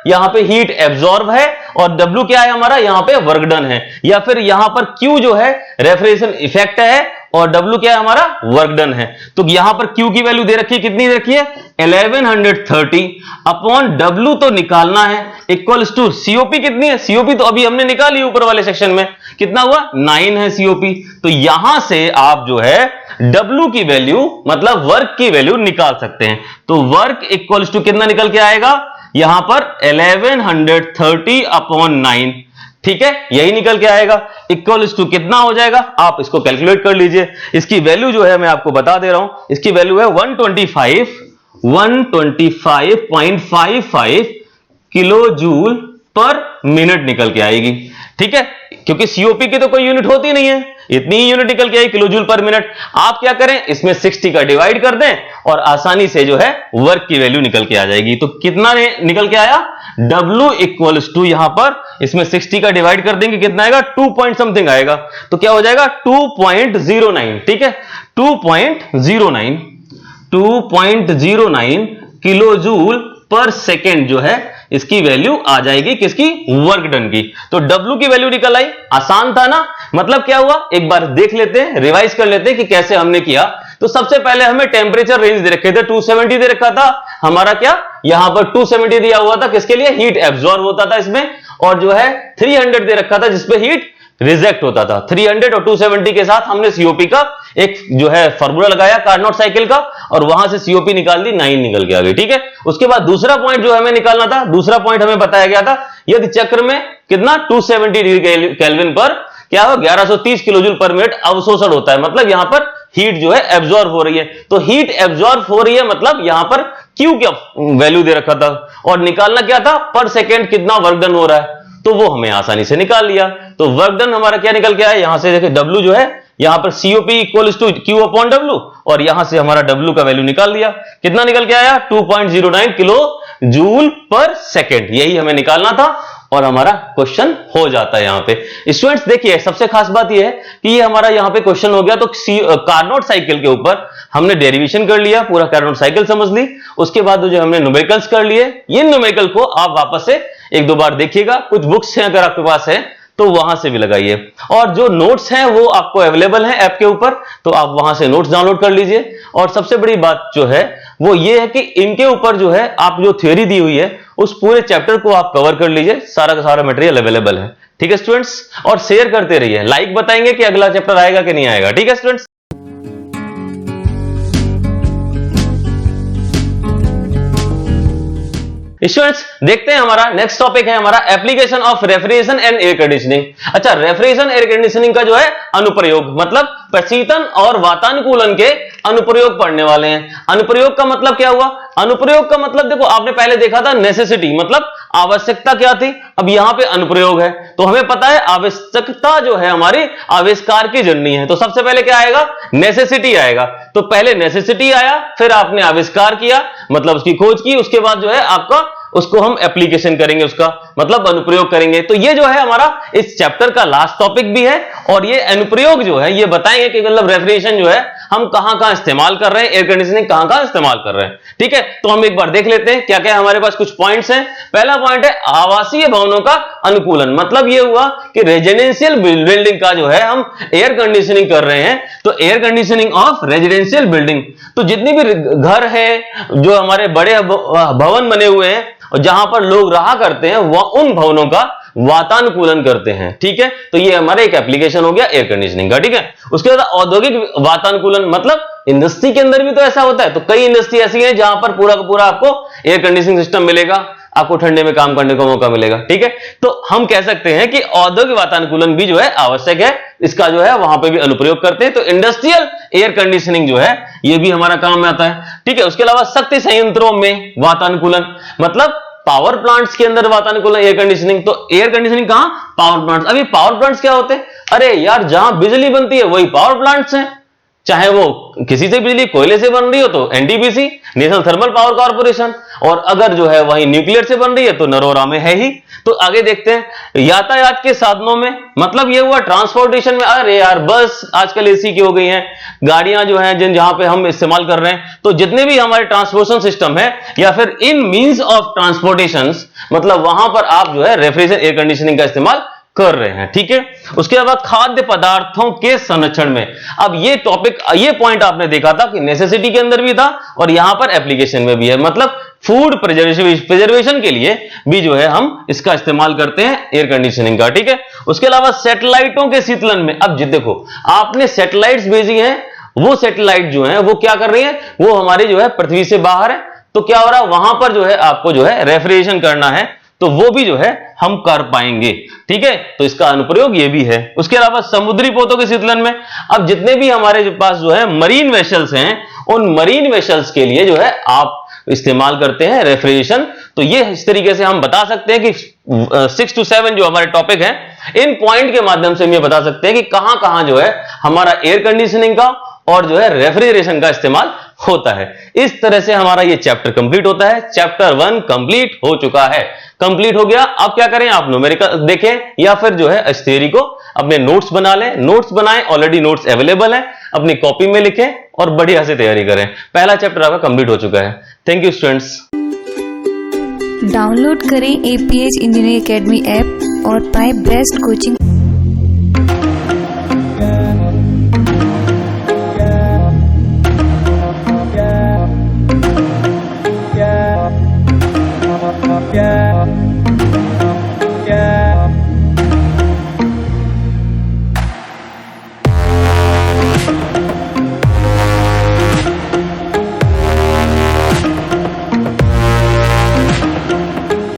यहां पे हीट एब्जॉर्ब है, और W क्या है हमारा, यहां पे वर्क डन है, या फिर यहां पर Q जो है रेफ्रिजरेशन इफेक्ट है और W क्या है हमारा, वर्क डन है। तो यहां पर Q की वैल्यू दे रखी है, कितनी दे रखी है 1130 अपॉन W तो निकालना है, इक्वल्स टू सीओपी कितनी है, सीओपी तो अभी हमने निकाली ऊपर वाले सेक्शन में, कितना हुआ 9 है सीओपी। तो यहां से आप जो है W की वैल्यू मतलब वर्क की वैल्यू निकाल सकते हैं। तो वर्क इक्वल्स टू कितना निकल के आएगा यहां पर 1130 अपॉन 9। ठीक है, यही निकल के आएगा, इक्वल्स टू कितना हो जाएगा, आप इसको कैलकुलेट कर लीजिए। इसकी वैल्यू जो है मैं आपको बता दे रहा हूं, इसकी वैल्यू है 125 125.55 किलो जूल पर मिनट निकल के आएगी। ठीक है, क्योंकि सीओपी की तो कोई यूनिट होती नहीं है, इतनी ही यूनिट निकल के आई किलो जूल पर मिनट। आप क्या करें, इसमें 60 का डिवाइड कर दें और आसानी से जो है वर्क की वैल्यू निकल के आ जाएगी। तो कितना निकल के आया, W इक्वल्स टू, यहां पर इसमें 60 का डिवाइड कर देंगे, कितना आएगा, 2 पॉइंट समथिंग आएगा। तो क्या हो जाएगा 2.09। ठीक है, 2.09 किलो जूल पर सेकेंड जो है इसकी वैल्यू आ जाएगी, किसकी, वर्क डन की। तो W की वैल्यू निकल आई, आसान था ना। मतलब क्या हुआ, एक बार देख लेते हैं, रिवाइज कर लेते हैं कि कैसे हमने किया। तो सबसे पहले हमें टेम्परेचर रेंज दे रखे थे, 270 दे रखा था हमारा, क्या यहां पर 270 दिया हुआ था, किसके लिए, हीट एब्जॉर्ब होता था इसमें, और जो है 300 दे रखा था जिसपे हीट रिजेक्ट होता था। 300 और 270 के साथ हमने सीओपी का एक जो है फॉर्मूला लगाया कार्नोट साइकिल का, और वहां से सीओपी निकाल दी, 9 निकल के आ गई। ठीक है, उसके बाद दूसरा पॉइंट जो हमें निकालना था, दूसरा पॉइंट हमें बताया गया था, यदि चक्र में कितना 270 डिग्री केल्विन पर क्या हो, 1130 किलो जूल पर मिनट अवशोषण होता है, मतलब यहां पर हीट जो है एब्जॉर्ब हो रही है। तो हीट एब्जॉर्ब हो रही है, मतलब यहां पर क्यू क्या वैल्यू दे रखा था, और निकालना क्या था, पर सेकेंड कितना वर्क डन हो रहा है, तो वो हमें आसानी से निकाल लिया। तो वर्क डन हमारा क्या निकल के आया, यहां से देखिए W जो है, यहां पर COP equals to Q upon W, और यहां से हमारा W का वैल्यू निकाल लिया, कितना निकल के आया, 2.09 किलो जूल पर सेकेंड, यही हमें निकालना था, और हमारा क्वेश्चन हो जाता है। यहां पे स्टूडेंट्स देखिए, सबसे खास बात यह है कि ये हमारा यहां पे क्वेश्चन हो गया। तो कार्नोट साइकिल के ऊपर हमने डेरिवेशन कर लिया, पूरा कार्नोट साइकिल समझ ली, उसके बाद जो हमने न्यूमेरिकल्स कर लिए। इन न्यूमेरिकल को आप वापस से एक दो बार देखिएगा, कुछ बुक्स हैं अगर आपके पास है तो वहां से भी लगाइए, और जो नोट्स हैं वो आपको अवेलेबल हैं ऐप के ऊपर, तो आप वहां से नोट्स डाउनलोड कर लीजिए। और सबसे बड़ी बात जो है वो ये है कि इनके ऊपर जो है आप जो थ्योरी दी हुई है उस पूरे चैप्टर को आप कवर कर लीजिए, सारा का सारा मटेरियल अवेलेबल है। ठीक है स्टूडेंट्स, और शेयर करते रहिए, लाइक बताएंगे कि अगला चैप्टर आएगा कि नहीं आएगा। ठीक है स्टूडेंट्स, स्टूडेंट्स देखते हैं हमारा नेक्स्ट टॉपिक है हमारा application of refrigeration and air conditioning. अच्छा, रेफ्रिजरेशन एयर कंडीशनिंग का जो है अनुप्रयोग, मतलब प्रशीतन और वातानुकूलन के अनुप्रयोग पढ़ने वाले हैं। अनुप्रयोग का मतलब क्या हुआ, अनुप्रयोग का मतलब देखो, आपने पहले देखा था नेसेसिटी, मतलब आवश्यकता क्या थी, अब यहां पे अनुप्रयोग है। तो हमें पता है आवश्यकता जो है हमारी आविष्कार की जननी है, तो सबसे पहले क्या आएगा, नेसेसिटी आएगा। तो पहले नेसेसिटी आया, फिर आपने आविष्कार किया, मतलब उसकी खोज की, उसके बाद जो है आपका उसको हम एप्लीकेशन करेंगे, उसका मतलब अनुप्रयोग करेंगे। तो ये जो है हमारा इस चैप्टर का लास्ट टॉपिक भी है, और ये अनुप्रयोग जो है ये बताएंगे कि मतलब रेफ्रिजरेशन जो है हम कहां कहां इस्तेमाल कर रहे हैं, एयर कंडीशनिंग कहां कहां इस्तेमाल कर रहे हैं। ठीक है, तो हम एक बार देख लेते हैं क्या क्या हमारे पास कुछ पॉइंट्स हैं। पहला पॉइंट है आवासीय भवनों का अनुकूलन, मतलब ये हुआ कि रेजिडेंशियल बिल्डिंग का जो है हम एयर कंडीशनिंग कर रहे हैं, तो air conditioning of residential building. तो जितनी भी घर है, जो हमारे बड़े भवन बने हुए हैं और जहां पर लोग रहा करते हैं, वह उन भवनों का वातानुकूलन करते हैं। ठीक है, तो ये हमारा एक एप्लीकेशन हो गया एयर कंडीशनिंग का। ठीक है, उसके बाद औद्योगिक वातानुकूलन, मतलब इंडस्ट्री के अंदर भी तो ऐसा होता है। तो कई इंडस्ट्री ऐसी है जहां पर पूरा का पूरा आपको एयर कंडीशनिंग सिस्टम मिलेगा, आपको ठंडे में काम करने का मौका मिलेगा। ठीक है, तो हम कह सकते हैं कि औद्योगिक वातानुकूलन भी जो है आवश्यक है, इसका जो है वहां पे भी अनुप्रयोग करते हैं। तो इंडस्ट्रियल एयर कंडीशनिंग जो है ये भी हमारा काम में आता है। ठीक है, उसके अलावा शक्ति संयंत्रों में वातानुकूलन, मतलब पावर प्लांट्स के अंदर वातानुकूलन एयर कंडीशनिंग। तो एयर कंडीशनिंग कहां, पावर प्लांट्स। अभी पावर प्लांट्स क्या होते हैं, अरे यार जहां बिजली बनती है वही पावर प्लांट्स हैं, चाहे वो किसी से बिजली कोयले से बन रही हो तो NTPC, national thermal power corporation, और अगर जो है वही न्यूक्लियर से बन रही है तो नरोरा में है ही। तो आगे देखते हैं यातायात के साधनों में, मतलब ये हुआ ट्रांसपोर्टेशन में, अरे यार बस आजकल एसी की हो गई हैं, गाड़ियां जो हैं जहां पे हम इस्तेमाल कर रहे हैं, तो जितने भी हमारे ट्रांसपोर्टेशन सिस्टम है या फिर इन मींस ऑफ ट्रांसपोर्टेशन, मतलब वहां पर आप जो है रेफ्रिजरेशन एयर कंडीशनिंग का इस्तेमाल कर रहे हैं। ठीक है, उसके बाद खाद्य पदार्थों के संरक्षण में, अब ये टॉपिक, ये पॉइंट आपने देखा था कि नेसेसिटी के अंदर भी था और यहां पर एप्लीकेशन में भी है, मतलब फूड प्रिजर्वेशन के लिए भी जो है हम इसका इस्तेमाल करते हैं एयर कंडीशनिंग का। ठीक है, उसके अलावा सैटेलाइटों के शीतलन में, अब देखो आपने सैटेलाइट्स भेजी हैं, वो सैटेलाइट जो है वो क्या कर रही है, वो हमारी जो है पृथ्वी से बाहर है, तो क्या हो रहा है वहां पर जो है आपको जो है रेफ्रिजरेशन करना है, तो वो भी जो है हम कर पाएंगे। ठीक है, तो इसका अनुप्रयोग ये भी है। उसके अलावा समुद्री पोतों के शीतलन में, अब जितने भी हमारे पास जो है मरीन वेसल्स हैं, उन मरीन वेसल्स के लिए जो है आप इस्तेमाल करते हैं रेफ्रिजरेशन। तो ये इस तरीके से हम बता सकते हैं कि 6 to 7 जो हमारे टॉपिक है, इन पॉइंट के माध्यम से हम ये बता सकते हैं कि कहां कहां जो है हमारा एयर कंडीशनिंग का और जो है रेफ्रिजरेशन का इस्तेमाल होता है। इस तरह से हमारा ये चैप्टर कंप्लीट होता है। चैप्टर 1 कंप्लीट हो चुका है, कंप्लीट हो गया। अब क्या करें, आप न्यूमेरिकल देखें या फिर जो है इस थ्योरी को अपने नोट्स बना लें, नोट्स बनाएं, ऑलरेडी नोट्स अवेलेबल है, अपनी कॉपी में लिखें और बढ़िया से तैयारी करें। पहला चैप्टर आपका कंप्लीट हो चुका है। Thank you students. डाउनलोड करें APH इंजीनियरिंग एकेडमी ऐप और पाएं बेस्ट कोचिंग